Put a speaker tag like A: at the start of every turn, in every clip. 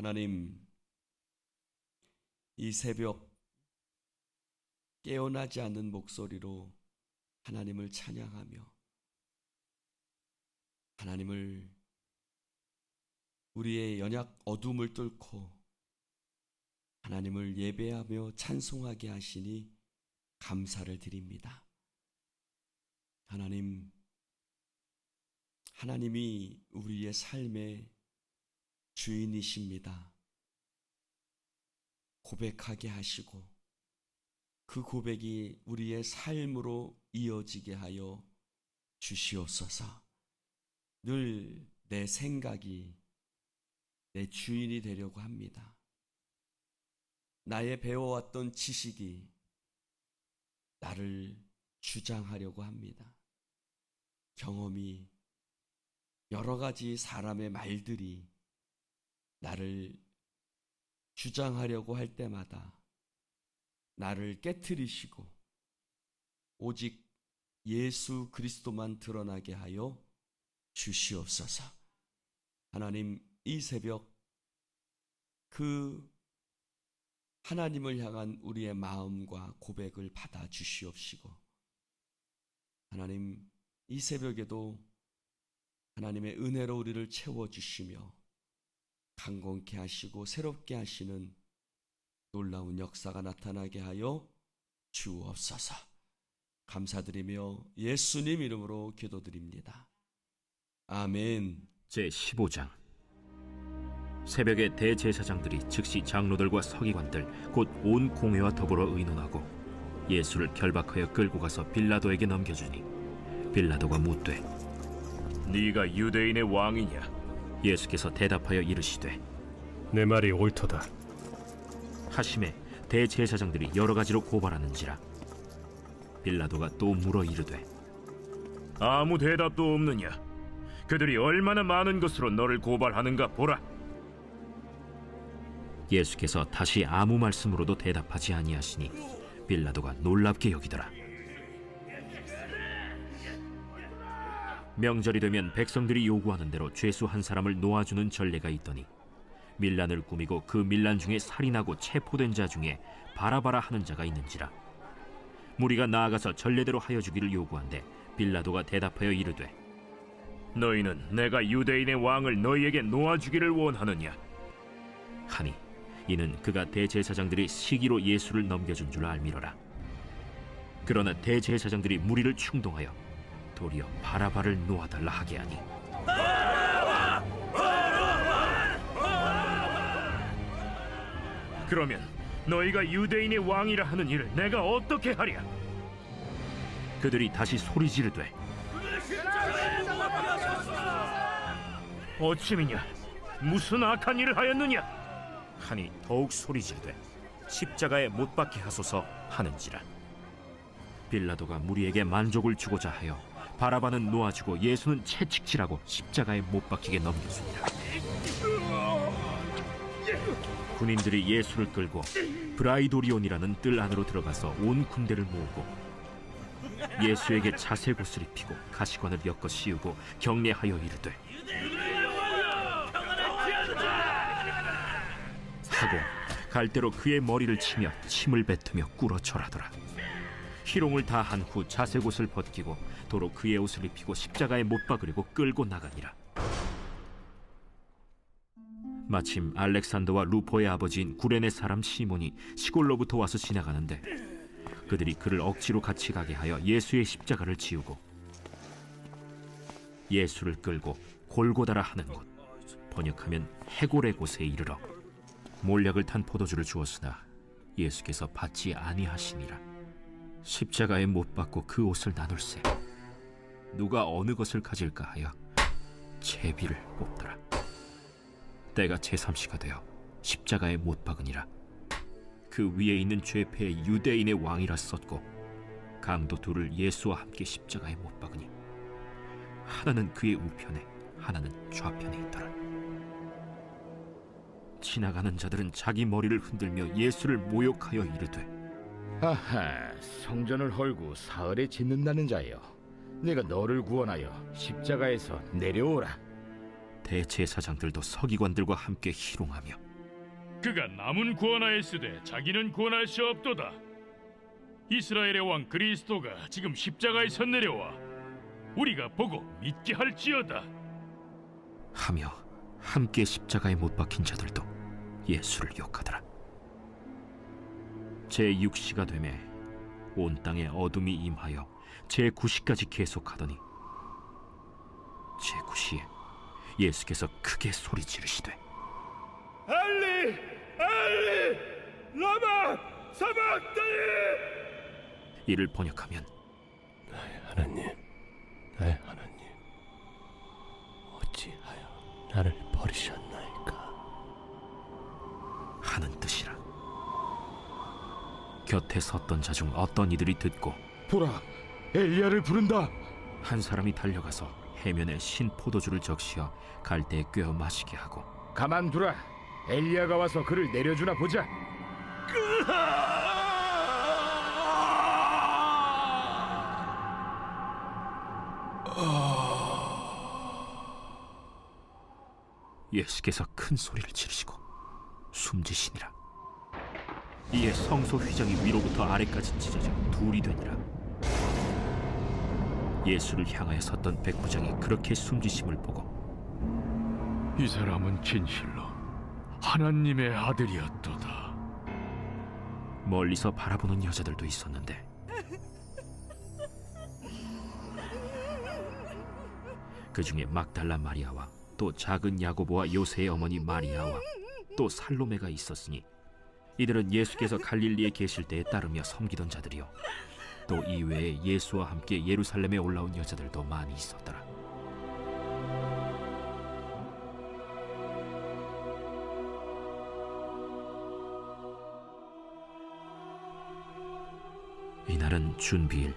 A: 하나님, 이 새벽 깨어나지 않는 목소리로 하나님을 찬양하며 하나님을 우리의 연약 어둠을 뚫고 하나님을 예배하며 찬송하게 하시니 감사를 드립니다. 하나님이 우리의 삶의 주인이십니다. 고백하게 하시고 그 고백이 우리의 삶으로 이어지게 하여 주시옵소서. 늘 내 생각이 내 주인이 되려고 합니다. 나의 배워왔던 지식이 나를 주장하려고 합니다. 경험이, 여러 가지 사람의 말들이 나를 주장하려고 할 때마다 나를 깨트리시고 오직 예수 그리스도만 드러나게 하여 주시옵소서. 하나님, 이 새벽 그 하나님을 향한 우리의 마음과 고백을 받아 주시옵시고, 하나님, 이 새벽에도 하나님의 은혜로 우리를 채워주시며 강건케 하시고 새롭게 하시는 놀라운 역사가 나타나게 하여 주옵소서. 감사드리며 예수님 이름으로 기도드립니다. 아멘.
B: 제15장. 새벽에 대제사장들이 즉시 장로들과 서기관들 곧 온 공회와 더불어 의논하고 예수를 결박하여 끌고 가서 빌라도에게 넘겨주니 빌라도가 묻되
C: 네가 유대인의 왕이냐?
B: 예수께서 대답하여 이르시되
C: 내 말이 옳도다.
B: 하심에 대제사장들이 여러 가지로 고발하는지라. 빌라도가 또 물어 이르되
C: 아무 대답도 없느냐? 그들이 얼마나 많은 것으로 너를 고발하는가 보라.
B: 예수께서 다시 아무 말씀으로도 대답하지 아니하시니 빌라도가 놀랍게 여기더라. 명절이 되면 백성들이 요구하는 대로 죄수 한 사람을 놓아주는 전례가 있더니 밀란을 꾸미고 그 밀란 중에 살인하고 체포된 자 중에 바라바라 하는 자가 있는지라. 무리가 나아가서 전례대로 하여 주기를 요구한데 빌라도가 대답하여 이르되
C: 너희는 내가 유대인의 왕을 너희에게 놓아주기를 원하느냐?
B: 하니 이는 그가 대제사장들이 시기로 예수를 넘겨준 줄 알미러라. 그러나 대제사장들이 무리를 충동하여 도리어 바라바를 놓아달라 하게 하니
C: 그러면 너희가 유대인의 왕이라 하는 일을 내가 어떻게 하랴?
B: 그들이 다시 소리 지르되
C: 어찌미냐? 무슨 악한 일을 하였느냐?
B: 하니 더욱 소리 지르되 십자가에 못 박게 하소서 하는지라. 빌라도가 무리에게 만족을 주고자 하여 바라바는 놓아주고 예수는 채찍질하고 십자가에 못 박히게 넘겨주니라. 군인들이 예수를 끌고 브라이도리온이라는 뜰 안으로 들어가서 온 군대를 모으고 예수에게 자색옷을 입히고 가시관을 엮어 씌우고 경례하여 이르되 하고 갈대로 그의 머리를 치며 침을 뱉으며 꿇어 절하더라. 희롱을 다 한 후 자색옷을 벗기고 도로 그의 옷을 입히고 십자가에 못 박으려고 끌고 나가니라. 마침 알렉산더와 루포의 아버지인 구레네 사람 시몬이 시골로부터 와서 지나가는데 그들이 그를 억지로 같이 가게 하여 예수의 십자가를 지우고 예수를 끌고 골고다라 하는 곳, 번역하면 해골의 곳에 이르러 몰약을 탄 포도주를 주었으나 예수께서 받지 아니하시니라. 십자가에 못 박고 그 옷을 나눌세 누가 어느 것을 가질까 하여 제비를 뽑더라. 때가 제3시가 되어 십자가에 못 박으니라. 그 위에 있는 죄패의 유대인의 왕이라 썼고 강도 둘을 예수와 함께 십자가에 못 박으니 하나는 그의 우편에 하나는 좌편에 있더라. 지나가는 자들은 자기 머리를 흔들며 예수를 모욕하여 이르되
D: 하하, 성전을 헐고 사흘에 짓는다는 자여, 내가 너를 구원하여 십자가에서 내려오라.
B: 대제사장들도 서기관들과 함께 희롱하며
C: 그가 남은 구원하였으되 자기는 구원할 수 없도다. 이스라엘의 왕 그리스도가 지금 십자가에서 내려와 우리가 보고 믿게 할지어다.
B: 하며 함께 십자가에 못 박힌 자들도 예수를 욕하더라. 제6시가 되매 온 땅에 어둠이 임하여 제9시까지 계속하더니 제9시에 예수께서 크게 소리 지르시되
C: 엘리 엘리 라마 사박다니.
B: 이를 번역하면
E: 나의 하나님, 어찌하여 나를 버리셨나이까?
B: 하는 뜻이라. 곁에 섰던 자 중 어떤 이들이 듣고
D: 보라, 엘리야를 부른다.
B: 한 사람이 달려가서 해면에 신 포도주를 적시어 갈대에 꿰어 마시게 하고
D: 가만두라. 엘리야가 와서 그를 내려주나 보자.
B: 예수께서 큰 소리를 지르시고 숨지시니라. 이에 성소 휘장이 위로부터 아래까지 찢어져 둘이 되니라. 예수를 향하여 섰던 백부장이 그렇게 숨지심을 보고
C: 이 사람은 진실로 하나님의 아들이었도다.
B: 멀리서 바라보는 여자들도 있었는데 그 중에 막달라 마리아와 또 작은 야고보와 요새의 어머니 마리아와 또 살로메가 있었으니 이들은 예수께서 갈릴리에 계실 때에 따르며 섬기던 자들이요 또 이외에 예수와 함께 예루살렘에 올라온 여자들도 많이 있었더라. 이날은 준비일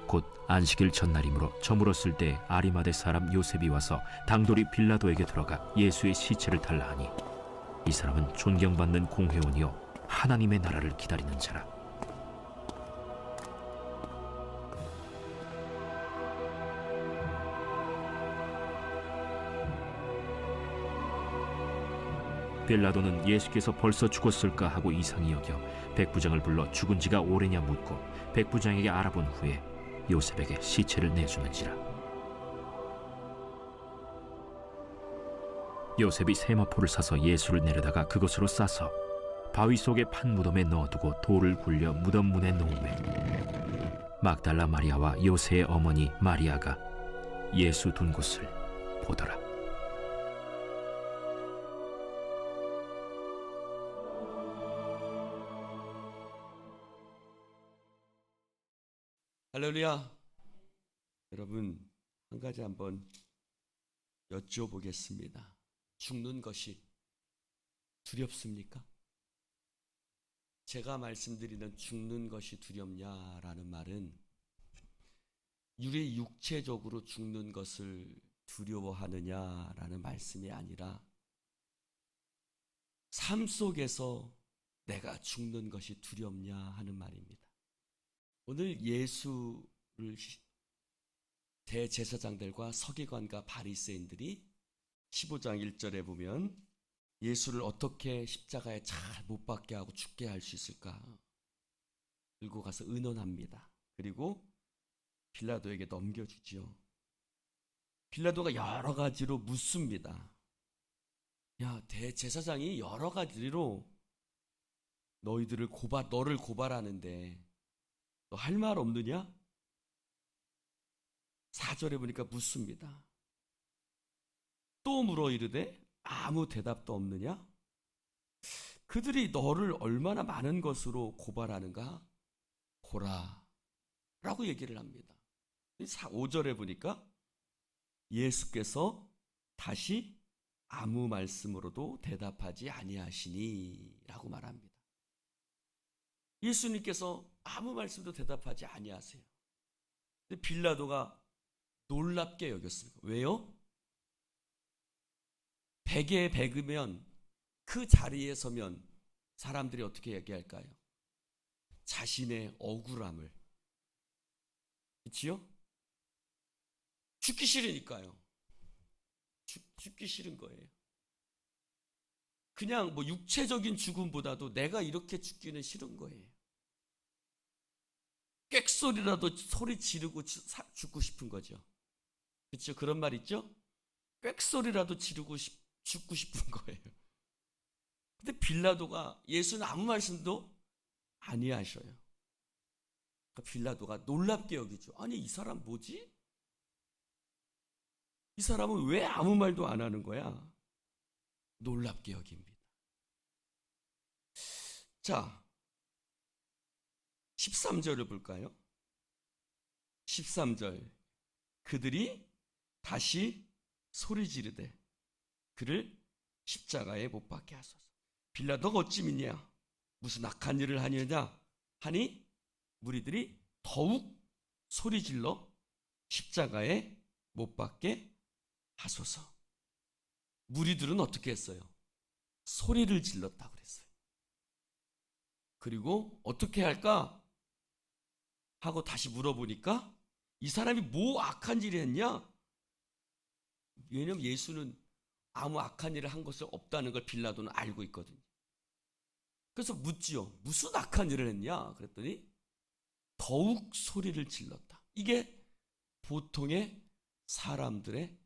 B: 곧 안식일 전날이므로 저물었을 때 아리마대 사람 요셉이 와서 당돌이 빌라도에게 들어가 예수의 시체를 달라 하니 이 사람은 존경받는 공회원이요 하나님의 나라를 기다리는 자라. 빌라도는 예수께서 벌써 죽었을까 하고 이상히 여겨 백부장을 불러 죽은 지가 오래냐 묻고 백부장에게 알아본 후에 요셉에게 시체를 내주는지라. 요셉이 세마포를 사서 예수를 내려다가 그것으로 싸서 바위 속에 판 무덤에 넣어두고 돌을 굴려 무덤 문에 놓으매 막달라 마리아와 요새의 어머니 마리아가 예수 둔 곳을 보더라.
A: 할렐루야. 여러분, 한 가지 한번 여쭤보겠습니다. 죽는 것이 두렵습니까? 제가 말씀드리는 죽는 것이 두렵냐라는 말은 우리 육체적으로 죽는 것을 두려워하느냐라는 말씀이 아니라 삶 속에서 내가 죽는 것이 두렵냐 하는 말입니다. 오늘 예수를 대제사장들과 서기관과 바리새인들이 15장 1절에 보면 예수를 어떻게 십자가에 잘 못 박게 하고 죽게 할 수 있을까 들고 가서 의논합니다. 그리고 빌라도에게 넘겨주지요. 빌라도가 여러 가지로 묻습니다. 야, 대제사장이 여러 가지로 너를 고발하는데 너 할 말 없느냐? 4절에 보니까 묻습니다. 또 물어 이르되 아무 대답도 없느냐? 그들이 너를 얼마나 많은 것으로 고발하는가? 보라 라고 얘기를 합니다. 5절에 보니까 예수께서 다시 아무 말씀으로도 대답하지 아니하시니 라고 말합니다. 예수님께서 아무 말씀도 대답하지 아니하세요. 근데 빌라도가 놀랍게 여겼습니다. 왜요? 백에 백이면 그 자리에 서면 사람들이 어떻게 얘기할까요? 자신의 억울함을. 그렇지요? 죽기 싫으니까요. 죽기 싫은 거예요. 그냥 뭐 육체적인 죽음보다도 내가 이렇게 죽기는 싫은 거예요. 꽥소리라도 소리 지르고 죽고 싶은 거죠. 그렇죠? 그런 말 있죠? 꽥소리라도 지르고 죽고 싶은 거예요. 근데 빌라도가 예수는 아무 말씀도 아니하셔요. 그러니까 빌라도가 놀랍게 여기죠. 아니 이 사람 뭐지? 이 사람은 왜 아무 말도 안 하는 거야? 놀랍게 여깁니다. 자, 13절을 볼까요? 13절. 그들이 다시 소리 지르되 그를 십자가에 못 박게 하소서. 빌라도가 어찌 믿냐? 무슨 악한 일을 하느냐? 하니 무리들이 더욱 소리 질러 십자가에 못 박게 하소서. 무리들은 어떻게 했어요? 소리를 질렀다고 그랬어요. 그리고 어떻게 할까? 하고 다시 물어보니까 이 사람이 뭐 악한 일을 했냐? 왜냐면 예수는 아무 악한 일을 한 것이 없다는 걸 빌라도는 알고 있거든요. 그래서 묻지요. 무슨 악한 일을 했냐? 그랬더니 더욱 소리를 질렀다. 이게 보통의 사람들의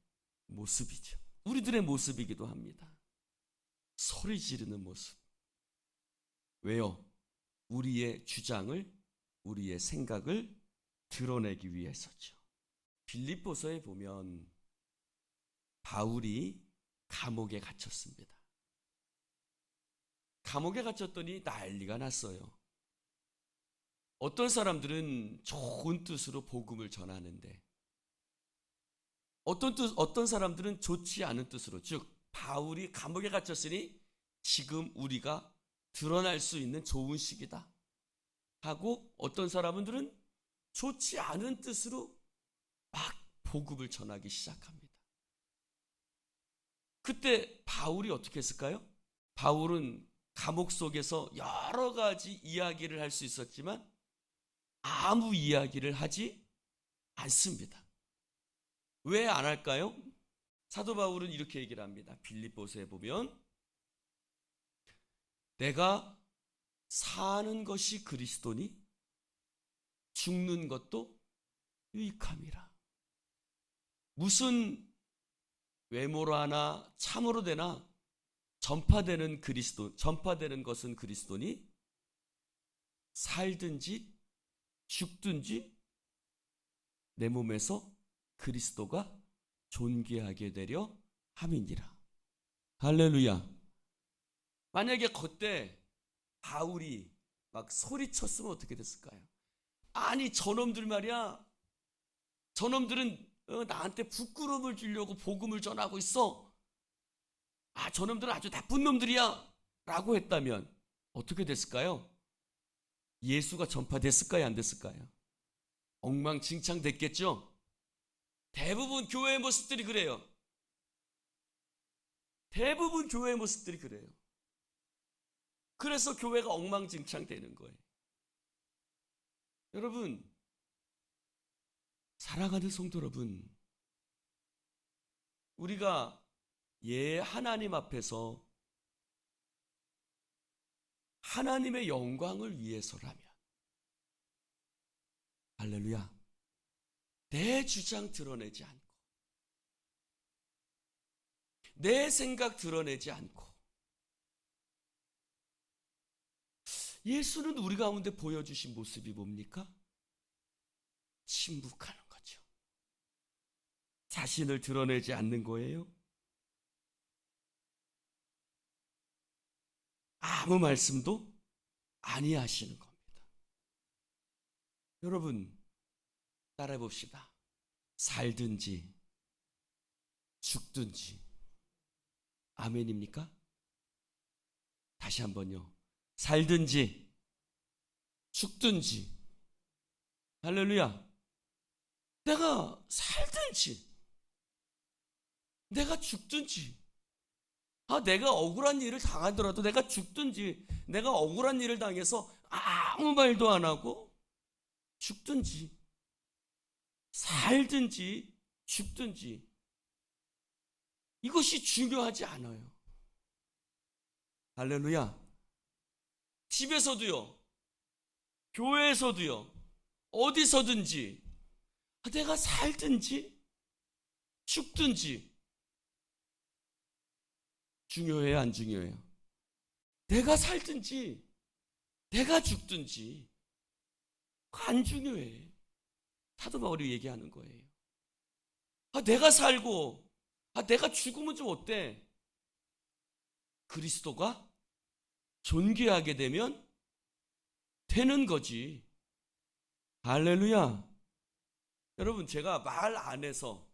A: 모습이죠. 우리들의 모습이기도 합니다. 소리 지르는 모습. 왜요? 우리의 주장을, 우리의 생각을 드러내기 위해서죠. 빌립보서에 보면 바울이 감옥에 갇혔습니다. 감옥에 갇혔더니 난리가 났어요. 어떤 사람들은 좋은 뜻으로 복음을 전하는데 어떤 사람들은 좋지 않은 뜻으로, 즉 바울이 감옥에 갇혔으니 지금 우리가 드러날 수 있는 좋은 시기다 하고 어떤 사람들은 좋지 않은 뜻으로 막 복음을 전하기 시작합니다. 그때 바울이 어떻게 했을까요? 바울은 감옥 속에서 여러 가지 이야기를 할 수 있었지만 아무 이야기를 하지 않습니다. 왜 안 할까요? 사도 바울은 이렇게 얘기를 합니다. 빌립보서에 보면 내가 사는 것이 그리스도니 죽는 것도 유익함이라. 무슨 외모로 하나 참으로 되나 전파되는 것은 그리스도니 살든지 죽든지 내 몸에서 그리스도가 존귀하게 되려 함이니라. 할렐루야. 만약에 그때 바울이 막 소리쳤으면 어떻게 됐을까요? 아니 저놈들 말이야, 저놈들은 나한테 부끄러움을 주려고 복음을 전하고 있어. 아 저놈들은 아주 나쁜 놈들이야 라고 했다면 어떻게 됐을까요? 예수가 전파됐을까요? 안 됐을까요? 엉망진창 됐겠죠? 대부분 교회의 모습들이 그래요. 대부분 교회의 모습들이 그래요. 그래서 교회가 엉망진창 되는 거예요. 여러분, 사랑하는 성도 여러분, 우리가 하나님 앞에서 하나님의 영광을 위해서라면, 할렐루야, 내 주장 드러내지 않고 내 생각 드러내지 않고 예수는 우리 가운데 보여주신 모습이 뭡니까? 침묵하는 거죠. 자신을 드러내지 않는 거예요. 아무 말씀도 아니하시는 겁니다. 여러분 따라해 봅시다. 살든지 죽든지. 아멘입니까? 다시 한번요. 살든지 죽든지. 할렐루야. 내가 살든지 내가 죽든지, 내가 억울한 일을 당하더라도 내가 죽든지, 내가 억울한 일을 당해서 아무 말도 안 하고 죽든지 살든지 죽든지 이것이 중요하지 않아요. 할렐루야. 집에서도요, 교회에서도요, 어디서든지 내가 살든지 죽든지 중요해요, 안 중요해요? 내가 살든지 내가 죽든지 안 중요해. 사도 바울이 얘기하는 거예요. 내가 살고 내가 죽으면 좀 어때? 그리스도가 존귀하게 되면 되는 거지. 할렐루야. 여러분, 제가 말 안에서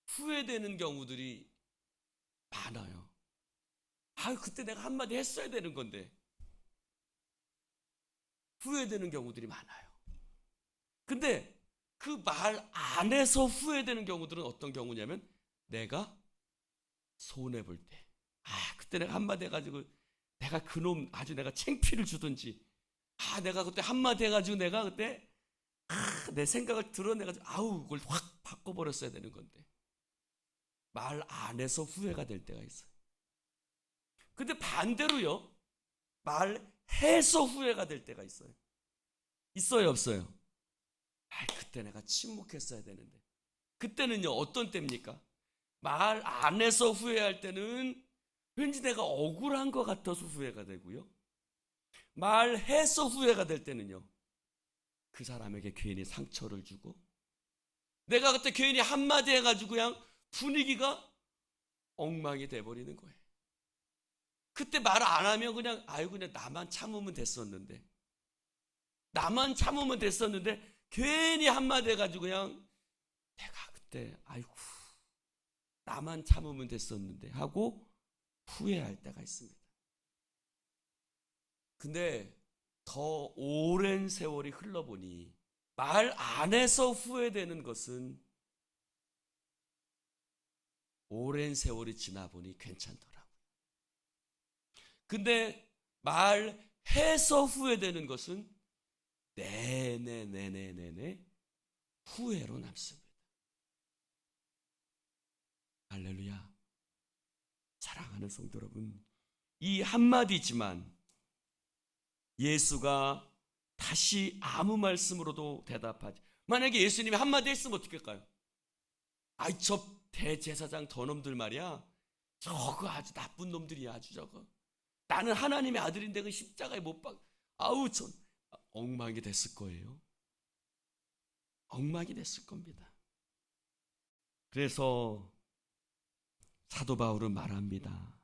A: 후회되는 경우들이 많아요. 그때 내가 한마디 했어야 되는 건데. 후회되는 경우들이 많아요. 근데 그 말 안에서 후회되는 경우들은 어떤 경우냐면, 내가 손해볼 때, 그때 내가 한마디 해가지고 내가 그놈 아주 내가 창피를 주든지, 내가 그때 한마디 해가지고 내가 그때 내 생각을 드러내가지고 그걸 확 바꿔버렸어야 되는 건데, 말 안에서 후회가 될 때가 있어요. 근데 반대로요, 말해서 후회가 될 때가 있어요. 있어요, 없어요? 그때 내가 침묵했어야 되는데. 그때는요, 어떤 때입니까? 말 안에서 후회할 때는 왠지 내가 억울한 것 같아서 후회가 되고요, 말해서 후회가 될 때는요, 그 사람에게 괜히 상처를 주고, 내가 그때 괜히 한마디 해가지고 그냥 분위기가 엉망이 돼버리는 거예요. 그때 말 안 하면 그냥 그냥 나만 참으면 됐었는데, 괜히 한마디 해가지고 그냥 내가 그때 나만 참으면 됐었는데 하고 후회할 때가 있습니다. 근데 더 오랜 세월이 흘러보니 말 안에서 후회되는 것은 오랜 세월이 지나보니 괜찮더라고요. 근데 말해서 후회되는 것은 내내 후회로 남습니다. 할렐루야. 사랑하는 성도 여러분, 이 한마디지만 예수가 다시 아무 말씀으로도 대답하지. 만약에 예수님이 한마디 했으면 어떻게 할까요? 저 대제사장 저놈들 말이야, 저거 아주 나쁜 놈들이야, 아주 저거. 나는 하나님의 아들인데 그 십자가에 못 박. 전 엉망이 됐을 거예요. 엉망이 됐을 겁니다. 그래서 사도 바울은 말합니다.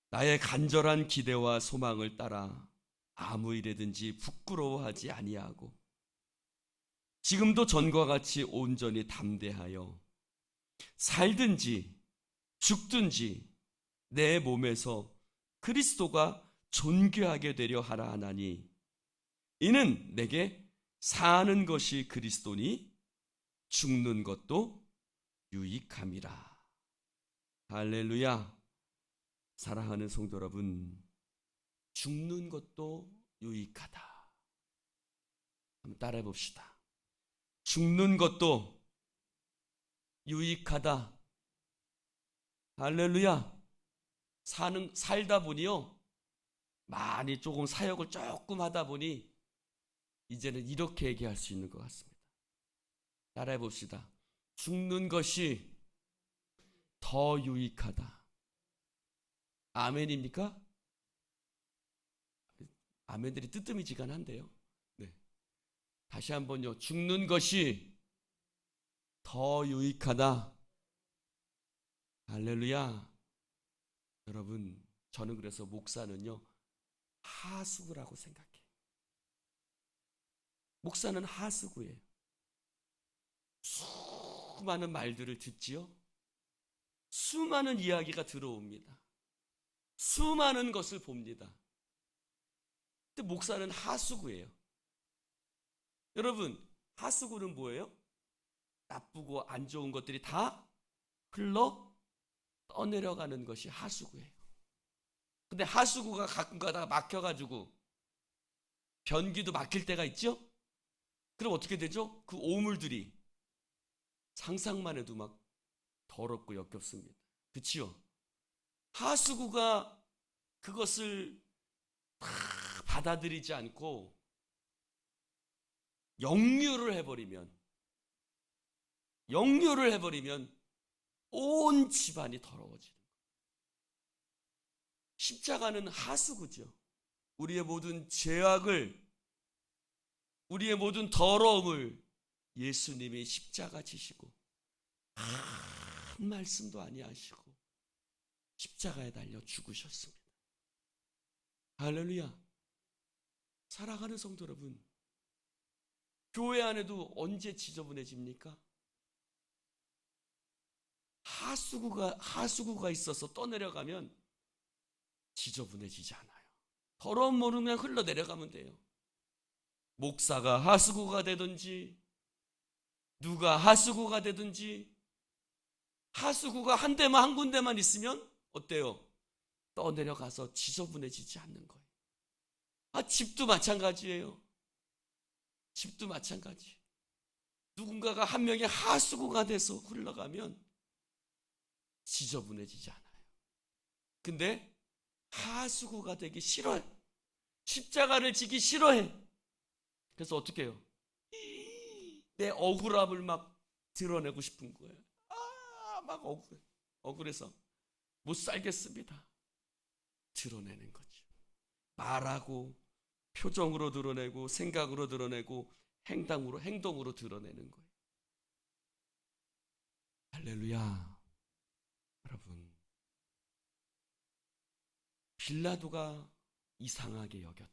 A: 나의 간절한 기대와 소망을 따라 아무 일에든지 부끄러워하지 아니하고 지금도 전과 같이 온전히 담대하여 살든지 죽든지 내 몸에서 그리스도가 존귀하게 되려 하라 하나니, 이는 내게 사는 것이 그리스도니 죽는 것도 유익함이라. 할렐루야. 사랑하는 성도 여러분, 죽는 것도 유익하다. 한번 따라해 봅시다. 죽는 것도 유익하다. 할렐루야. 살다 보니요, 많이 조금 사역을 조금 하다 보니 이제는 이렇게 얘기할 수 있는 것 같습니다. 따라해 봅시다. 죽는 것이 더 유익하다. 아멘입니까? 아멘들이 뜨뜨미지근한데요. 네. 다시 한번요. 죽는 것이 더 유익하다. 할렐루야. 여러분, 저는 그래서 목사는요, 하수구라고 생각해요. 목사는 하수구예요. 수많은 말들을 듣지요. 수많은 이야기가 들어옵니다. 수많은 것을 봅니다. 근데 목사는 하수구예요. 여러분, 하수구는 뭐예요? 나쁘고 안 좋은 것들이 다 흘러 떠내려가는 것이 하수구예요. 근데 하수구가 가끔 가다가 막혀가지고 변기도 막힐 때가 있죠? 그럼 어떻게 되죠? 그 오물들이 상상만 해도 막 더럽고 역겹습니다. 그치요? 하수구가 그것을 다 받아들이지 않고 역류를 해버리면 온 집안이 더러워지는 거예요. 십자가는 하수구죠. 우리의 모든 죄악을, 우리의 모든 더러움을 예수님이 십자가 지시고 한 말씀도 아니하시고 십자가에 달려 죽으셨습니다. 할렐루야. 사랑하는 성도 여러분, 교회 안에도 언제 지저분해집니까? 하수구가 있어서 떠내려가면 지저분해지지 않아요. 더러운 물은 그냥 흘러내려가면 돼요. 목사가 하수구가 되든지 누가 하수구가 되든지 하수구가 한 군데만 있으면 어때요? 떠내려가서 지저분해지지 않는 거예요. 집도 마찬가지예요. 집도 마찬가지. 누군가가 한 명의 하수구가 돼서 흘러가면 지저분해지지 않아요. 근데 하수구가 되기 싫어해. 십자가를 지기 싫어해. 그래서 어떻게 해요? 내 억울함을 막 드러내고 싶은 거예요. 막 억울해서 못 살겠습니다. 드러내는 거죠. 말하고 표정으로 드러내고 생각으로 드러내고 행동으로 드러내는 거예요. 할렐루야. 여러분, 빌라도가 이상하게 여겼다.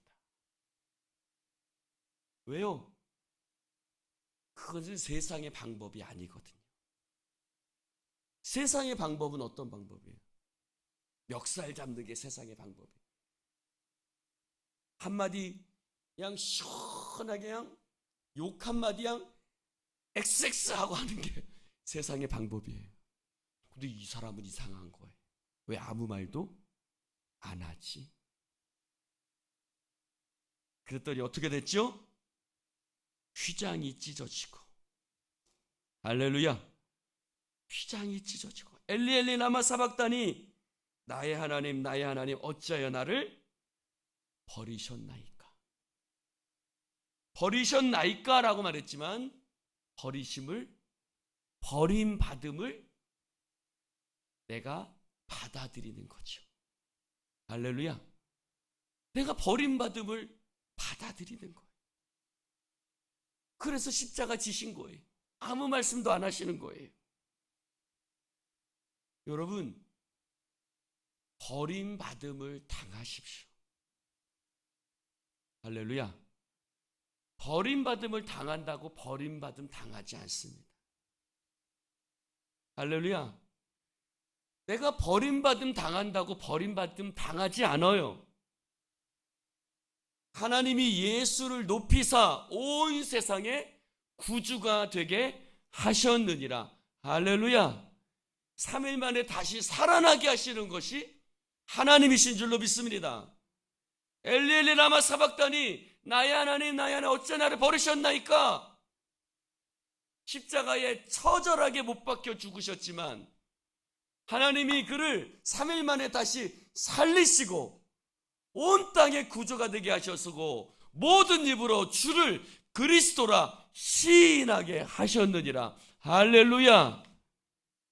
A: 왜요? 그것은 세상의 방법이 아니거든요. 세상의 방법은 어떤 방법이에요? 멱살 잡는 게 세상의 방법이에요. 한마디 그냥 시원하게 그냥 욕 한마디 그냥 XX 하고 하는 게 세상의 방법이에요. 근데 이 사람은 이상한 거예요. 왜 아무 말도 안 하지? 그랬더니 어떻게 됐죠? 휘장이 찢어지고, 할렐루야, 휘장이 찢어지고, 엘리 엘리 라마 사박다니, 나의 하나님 어찌하여 나를 버리셨나이까? 버리셨나이까? 라고 말했지만 버림받음을 내가 받아들이는 거죠. 할렐루야. 내가 버림받음을 받아들이는 거예요. 그래서 십자가 지신 거예요. 아무 말씀도 안 하시는 거예요. 여러분, 버림받음을 당하십시오. 할렐루야. 버림받음을 당한다고 버림받음 당하지 않습니다. 할렐루야. 내가 버림받음 당한다고 버림받음 당하지 않아요. 하나님이 예수를 높이사 온 세상의 구주가 되게 하셨느니라. 할렐루야. 3일 만에 다시 살아나게 하시는 것이 하나님이신 줄로 믿습니다. 엘리 엘리 라마 사박다니, 나의 하나님 어찌 나를 버리셨나이까? 십자가에 처절하게 못 박혀 죽으셨지만 하나님이 그를 3일 만에 다시 살리시고 온 땅의 구주가 되게 하셨고 모든 입으로 주를 그리스도라 시인하게 하셨느니라. 할렐루야.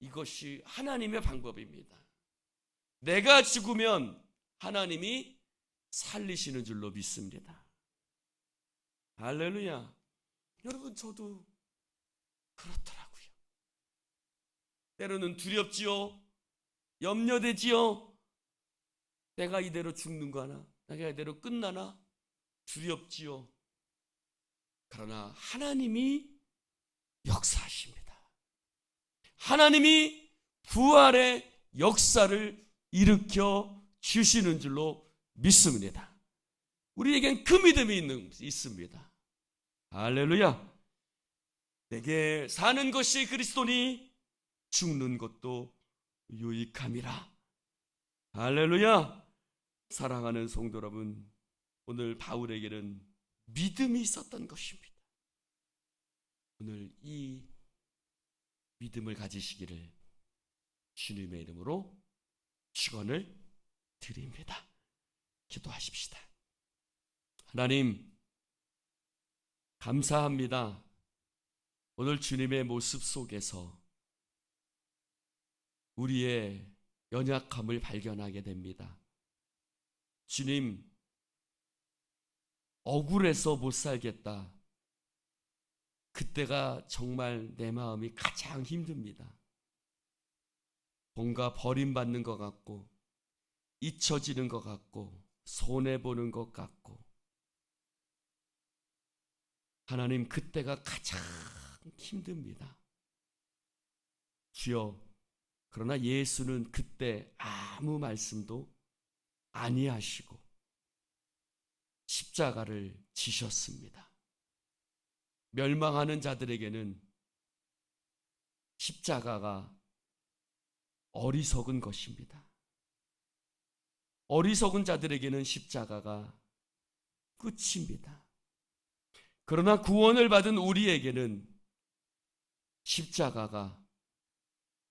A: 이것이 하나님의 방법입니다. 내가 죽으면 하나님이 살리시는 줄로 믿습니다. 할렐루야. 여러분, 저도 그렇더라고요. 때로는 두렵지요. 염려되지요. 내가 이대로 죽는 거나 내가 이대로 끝나나 두렵지요. 그러나 하나님이 역사하십니다. 하나님이 부활의 역사를 일으켜 주시는 줄로 믿습니다. 우리에겐 그 믿음이 있습니다. 할렐루야. 내게 사는 것이 그리스도니 죽는 것도 유익함이라. 할렐루야. 사랑하는 성도 여러분, 오늘 바울에게는 믿음이 있었던 것입니다. 오늘 이 믿음을 가지시기를 주님의 이름으로 축원을 드립니다. 기도하십시다. 하나님, 감사합니다. 오늘 주님의 모습 속에서 우리의 연약함을 발견하게 됩니다. 주님, 억울해서 못 살겠다. 그때가 정말 내 마음이 가장 힘듭니다. 뭔가 버림받는 것 같고, 잊혀지는 것 같고, 손해보는 것 같고, 하나님, 그때가 가장 힘듭니다. 주여, 그러나 예수는 그때 아무 말씀도 아니하시고 십자가를 지셨습니다. 멸망하는 자들에게는 십자가가 어리석은 것입니다. 어리석은 자들에게는 십자가가 끝입니다. 그러나 구원을 받은 우리에게는 십자가가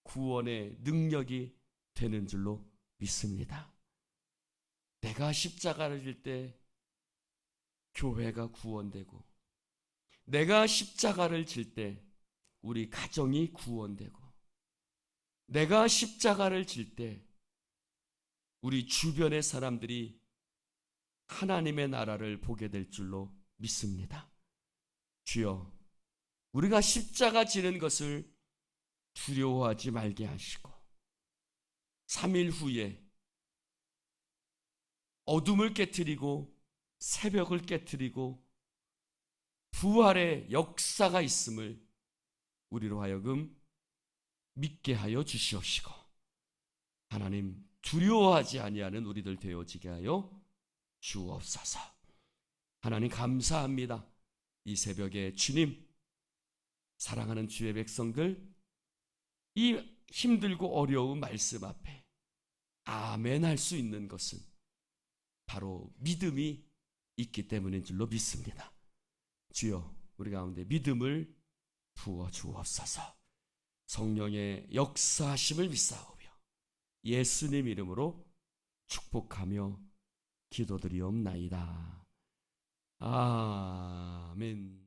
A: 구원의 능력이 되는 줄로 믿습니다. 내가 십자가를 질 때 교회가 구원되고, 내가 십자가를 질 때 우리 가정이 구원되고, 내가 십자가를 질 때 우리 주변의 사람들이 하나님의 나라를 보게 될 줄로 믿습니다. 주여, 우리가 십자가 지는 것을 두려워하지 말게 하시고, 3일 후에 어둠을 깨트리고 새벽을 깨트리고 부활의 역사가 있음을 우리로 하여금 믿게 하여 주시옵시고, 하나님, 두려워하지 아니하는 우리들 되어지게 하여 주옵소서. 하나님, 감사합니다. 이 새벽에 주님, 사랑하는 주의 백성들, 이 힘들고 어려운 말씀 앞에 아멘 할 수 있는 것은 바로 믿음이 있기 때문인 줄로 믿습니다. 주여, 우리 가운데 믿음을 부어 주옵소서. 성령의 역사하심을 믿사오며 예수님 이름으로 축복하며 기도드리옵나이다. 아멘.